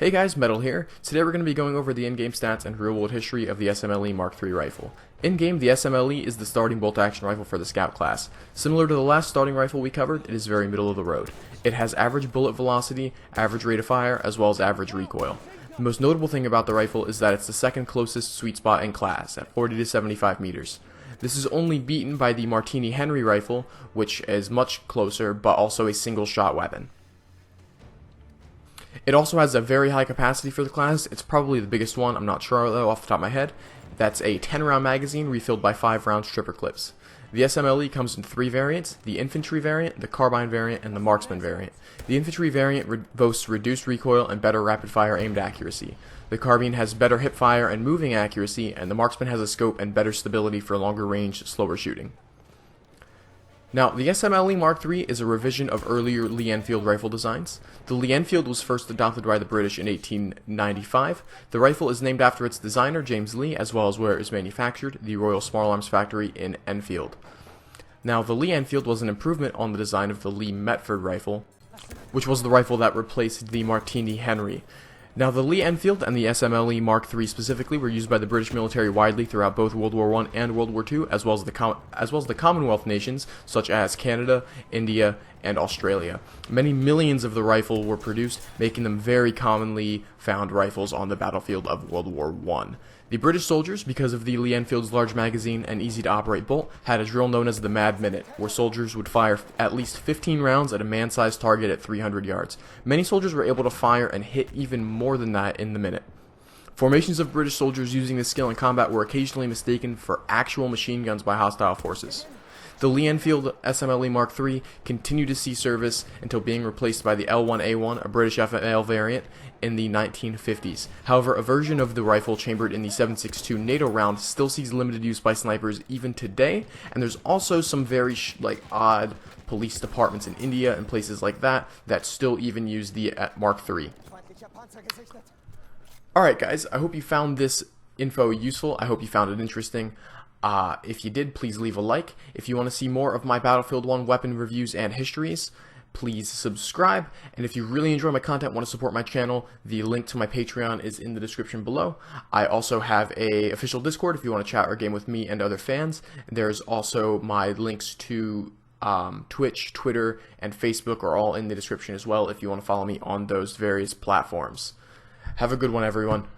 Hey guys, Metal here. Today we're going to be going over the in-game stats and real-world history of the SMLE Mark III rifle. In-game, the SMLE is the starting bolt-action rifle for the Scout class. Similar to the last starting rifle we covered, it is very middle of the road. It has average bullet velocity, average rate of fire, as well as average recoil. The most notable thing about the rifle is that it's the second closest sweet spot in class, at 40 to 75 meters. This is only beaten by the martini-henry rifle, which is much closer, but also a single-shot weapon. It also has a very high capacity for the class. It's probably the biggest one, I'm not sure though off the top of my head. That's a 10-round magazine refilled by 5-round stripper clips. The SMLE comes in 3 variants: the infantry variant, the carbine variant, and the marksman variant. The infantry variant boasts reduced recoil and better rapid-fire aimed accuracy. The carbine has better hip-fire and moving accuracy, and the marksman has a scope and better stability for longer range, slower shooting. Now, the SMLE Mark III is a revision of earlier lee-enfield rifle designs. The lee-enfield was first adopted by the British in 1895. The rifle is named after its designer, James Lee, as well as where it was manufactured, the Royal Small Arms Factory in Enfield. Now, the lee-enfield was an improvement on the design of the Lee-Metford rifle, which was the rifle that replaced the martini-henry. Now, the lee-enfield and the SMLE Mark III specifically were used by the British military widely throughout both World War I and World War II, as well as the Commonwealth nations such as Canada, India, and Australia. Many millions of the rifle were produced, making them very commonly found rifles on the battlefield of World War I. The British soldiers, because of the lee-enfield's large magazine and easy-to-operate bolt, had a drill known as the Mad Minute, where soldiers would fire at least 15 rounds at a man-sized target at 300 yards. Many soldiers were able to fire and hit even more than that in the minute. Formations of British soldiers using this skill in combat were occasionally mistaken for actual machine guns by hostile forces. The lee-enfield SMLE Mark III continued to see service until being replaced by the L1A1, a British FML variant, in the 1950s. However, a version of the rifle chambered in the 7.62 NATO round still sees limited use by snipers even today, and there's also some very odd police departments in India and places like that that still even use the Mark III. Alright guys, I hope you found this info useful. I hope you found it interesting. If you did, please leave a like. If you want to see more of my Battlefield 1 weapon reviews and histories, please subscribe. And if you really enjoy my content, want to support my channel, the link to my Patreon is in the description below. I also have a official Discord if you want to chat or game with me and other fans. There's also my links to Twitch, Twitter, and Facebook are all in the description as well if you want to follow me on those various platforms. Have a good one, everyone.